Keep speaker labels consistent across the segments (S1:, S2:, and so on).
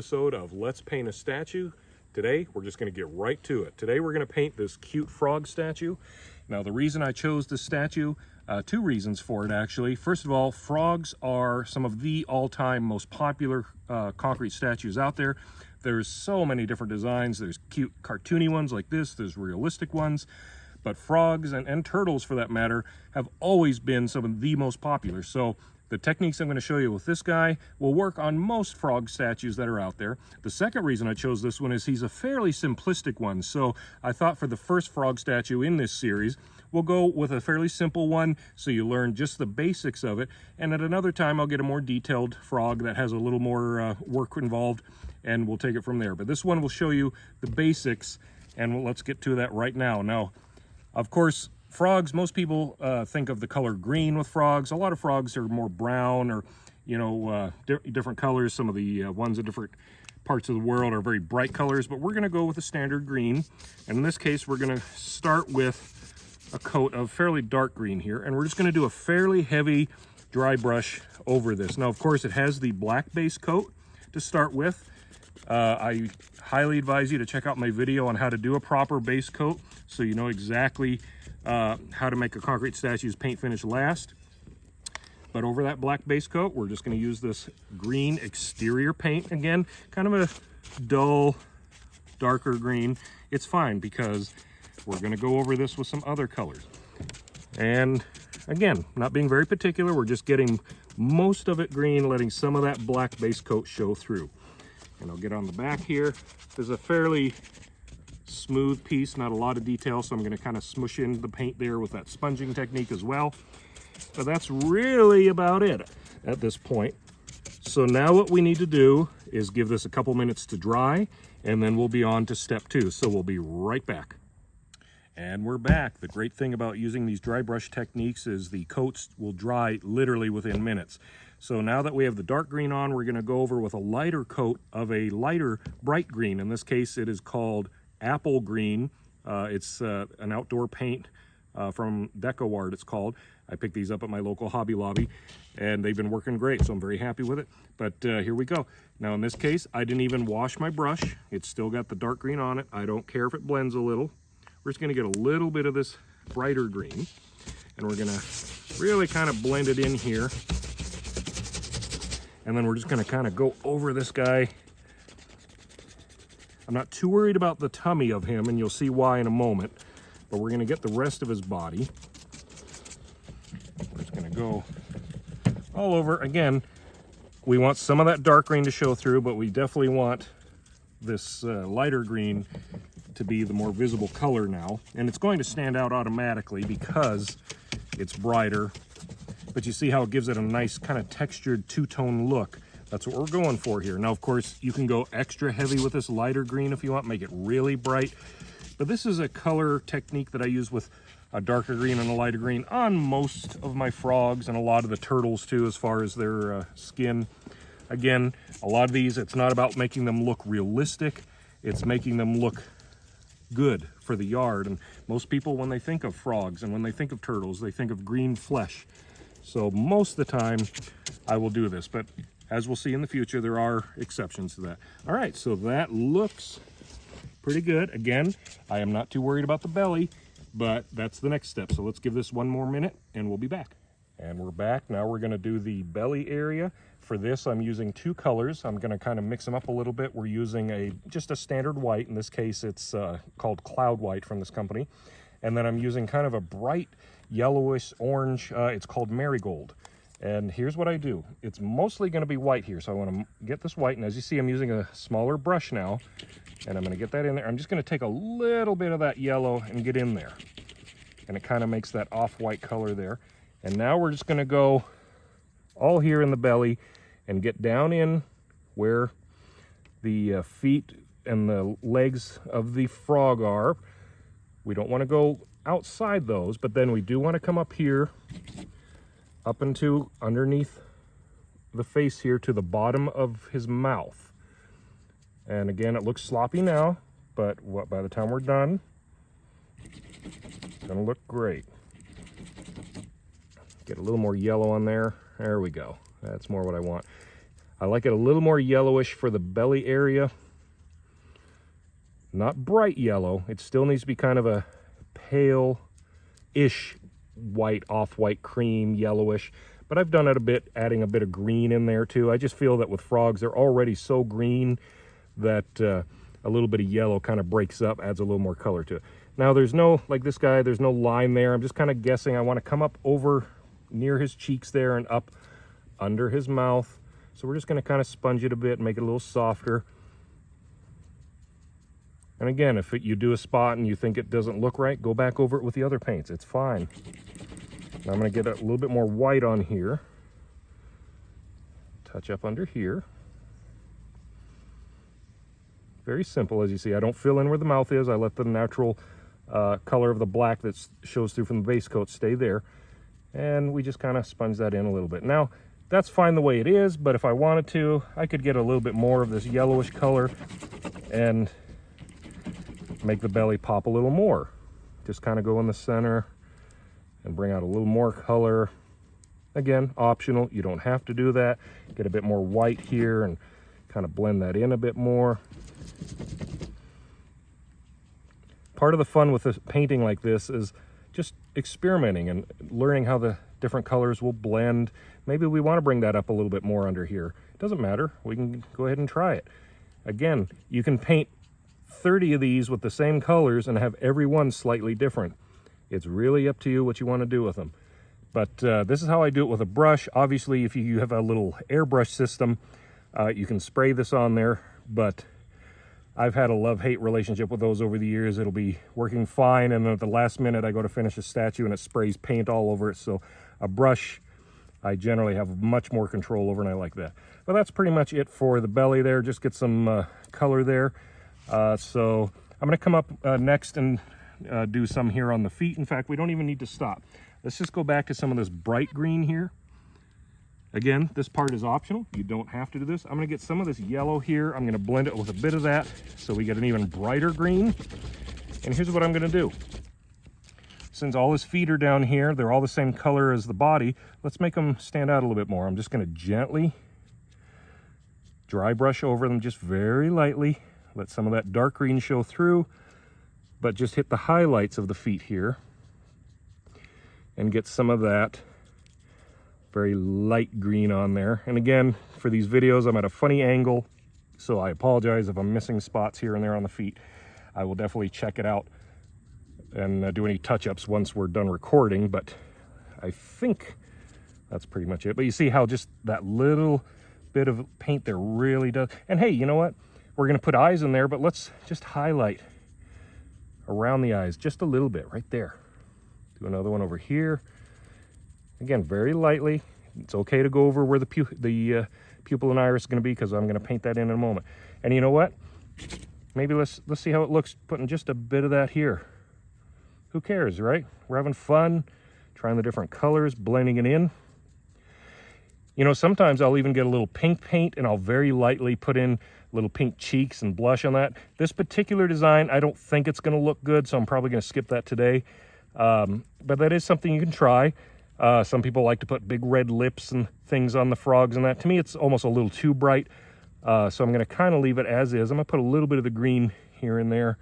S1: episode of Let's Paint a Statue. Today, we're just going to get right to it. Today, we're going to paint this cute frog statue. Now, the reason I chose this statue, two reasons for it actually. First of all, frogs are some of the all-time most popular concrete statues out there. There's so many different designs. There's cute cartoony ones like this, there's realistic ones, but frogs and turtles for that matter have always been some of the most popular. So the techniques I'm going to show you with this guy will work on most frog statues that are out there. The second reason I chose this one is he's a fairly simplistic one. So I thought for the first frog statue in this series, we'll go with a fairly simple one so you learn just the basics of it. And at another time, I'll get a more detailed frog that has a little more work involved, and we'll take it from there. But this one will show you the basics, and let's get to that right now. Now, of course, frogs, most people think of the color green with frogs. A lot of frogs are more brown or, you know, different colors. Some of the ones in different parts of the world are very bright colors, but we're going to go with a standard green. And in this case, we're going to start with a coat of fairly dark green here, and we're just going to do a fairly heavy dry brush over this. Now, of course, it has the black base coat to start with. I highly advise you to check out my video on how to do a proper base coat so you know exactly how to make a concrete statue's paint finish last. But over that black base coat, we're just going to use this green exterior paint. Again, kind of a dull, darker green. It's fine because we're going to go over this with some other colors. And again, not being very particular, we're just getting most of it green, letting some of that black base coat show through. And I'll get on the back here. There's a fairly smooth piece, not a lot of detail, so I'm going to kind of smush in the paint there with that sponging technique as well. But that's really about it at this point. So now what we need to do is give this a couple minutes to dry, and then we'll be on to step 2. So we'll be right back. And we're back. The great thing about using these dry brush techniques is the coats will dry literally within minutes. So now that we have the dark green on, we're going to go over with a lighter coat of a lighter bright green. In this case, it is called apple green. It's an outdoor paint from DecoArt, it's called. I picked these up at my local Hobby Lobby, and they've been working great, so I'm very happy with it. But here we go. Now in this case, I didn't even wash my brush. It's still got the dark green on it. I don't care if it blends a little. We're just going to get a little bit of this brighter green, and we're going to really kind of blend it in here. And then we're just going to kind of go over this guy. I'm not too worried about the tummy of him, and you'll see why in a moment, but we're going to get the rest of his body. We're just going to go all over. Again, we want some of that dark green to show through, but we definitely want this lighter green to be the more visible color now. And it's going to stand out automatically because it's brighter. But you see how it gives it a nice kind of textured two-tone look. That's what we're going for here. Now, of course, you can go extra heavy with this lighter green if you want, make it really bright. But this is a color technique that I use with a darker green and a lighter green on most of my frogs and a lot of the turtles too, as far as their skin. Again, a lot of these, it's not about making them look realistic. It's making them look good for the yard. And most people, when they think of frogs and when they think of turtles, they think of green flesh. So most of the time I will do this, but as we'll see in the future, there are exceptions to that. All right, so that looks pretty good. Again, I am not too worried about the belly, but that's the next step. So let's give this one more minute and we'll be back. And we're back. Now we're gonna do the belly area. For this, I'm using 2 colors. I'm gonna kind of mix them up a little bit. We're using just a standard white. In this case, it's called Cloud White from this company. And then I'm using kind of a bright yellowish orange. It's called Marigold. And here's what I do. It's mostly going to be white here. So I want to get this white. And as you see, I'm using a smaller brush now. And I'm going to get that in there. I'm just going to take a little bit of that yellow and get in there. And it kind of makes that off-white color there. And now we're just going to go all here in the belly and get down in where the feet and the legs of the frog are. We don't want to go outside those, but then we do want to come up here, up into underneath the face here to the bottom of his mouth. And again, it looks sloppy now, but by the time we're done, it's going to look great. Get a little more yellow on there. There we go. That's more what I want. I like it a little more yellowish for the belly area. Not bright yellow. It still needs to be kind of a pale-ish white, off-white cream, yellowish. But I've done it a bit, adding a bit of green in there too. I just feel that with frogs, they're already so green that a little bit of yellow kind of breaks up, adds a little more color to it. Now there's no, like this guy, there's no line there. I'm just kind of guessing. I want to come up over near his cheeks there and up under his mouth. So we're just going to kind of sponge it a bit and make it a little softer. And again, if you do a spot and you think it doesn't look right, go back over it with the other paints. It's fine. Now I'm going to get a little bit more white on here. Touch up under here. Very simple, as you see. I don't fill in where the mouth is. I let the natural color of the black that shows through from the base coat stay there. And we just kind of sponge that in a little bit. Now, that's fine the way it is, but if I wanted to, I could get a little bit more of this yellowish color and make the belly pop a little more. Just kind of go in the center and bring out a little more color. Again, optional. You don't have to do that. Get a bit more white here and kind of blend that in a bit more. Part of the fun with this painting like this is just experimenting and learning how the different colors will blend. Maybe we want to bring that up a little bit more under here. It doesn't matter. We can go ahead and try it. Again, you can paint 30 of these with the same colors and have every one slightly different. It's really up to you what you want to do with them. But this is how I do it with a brush. Obviously, if you have a little airbrush system, you can spray this on there, but I've had a love-hate relationship with those over the years. It'll be working fine, and then at the last minute I go to finish a statue and it sprays paint all over it. So a brush I generally have much more control over, and I like that. But that's pretty much it for the belly there. Just get some color there. So I'm going to come up next and do some here on the feet. In fact, we don't even need to stop. Let's just go back to some of this bright green here. Again, this part is optional. You don't have to do this. I'm going to get some of this yellow here. I'm going to blend it with a bit of that so we get an even brighter green. And here's what I'm going to do. Since all his feet are down here, they're all the same color as the body, let's make them stand out a little bit more. I'm just going to gently dry brush over them just very lightly. Let some of that dark green show through, but just hit the highlights of the feet here and get some of that very light green on there. And again, for these videos, I'm at a funny angle, so I apologize if I'm missing spots here and there on the feet. I will definitely check it out and do any touch-ups once we're done recording, but I think that's pretty much it. But you see how just that little bit of paint there really does. And hey, you know what? We're going to put eyes in there, but let's just highlight around the eyes just a little bit right there. Do another one over here. Again, very lightly. It's okay to go over where the pupil and iris is going to be, because I'm going to paint that in a moment. And you know what? Maybe let's see how it looks putting just a bit of that here. Who cares, right? We're having fun, trying the different colors, blending it in. You know, sometimes I'll even get a little pink paint and I'll very lightly put in little pink cheeks and blush on that. This particular design, I don't think it's going to look good, so I'm probably going to skip that today. But that is something you can try. Some people like to put big red lips and things on the frogs and that. To me, it's almost a little too bright. So I'm going to kind of leave it as is. I'm going to put a little bit of the green here and there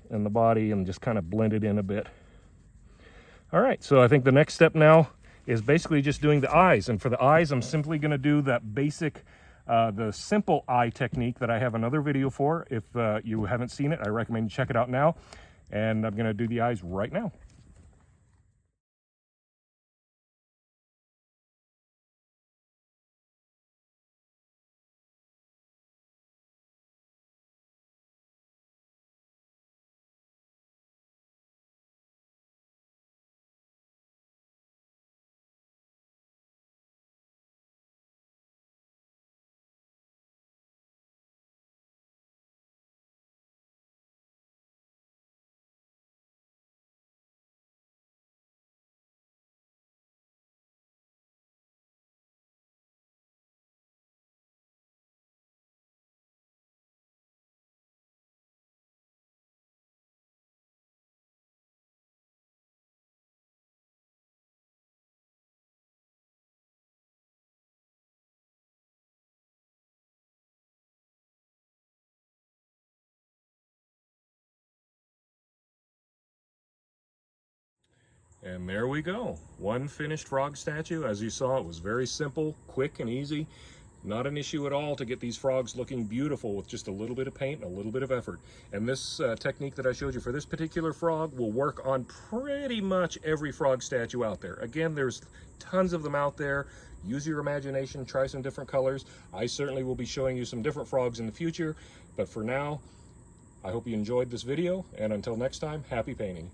S1: in the body and just kind of blend it in a bit. All right, so I think the next step now is basically just doing the eyes. And for the eyes, I'm simply going to do that basic, the simple eye technique that I have another video for. If you haven't seen it, I recommend you check it out now. And I'm going to do the eyes right now. And there we go. One finished frog statue. As you saw, it was very simple, quick and easy. Not an issue at all to get these frogs looking beautiful with just a little bit of paint and a little bit of effort. And this technique that I showed you for this particular frog will work on pretty much every frog statue out there. Again, there's tons of them out there. Use your imagination, try some different colors. I certainly will be showing you some different frogs in the future. But for now, I hope you enjoyed this video. And until next time, happy painting.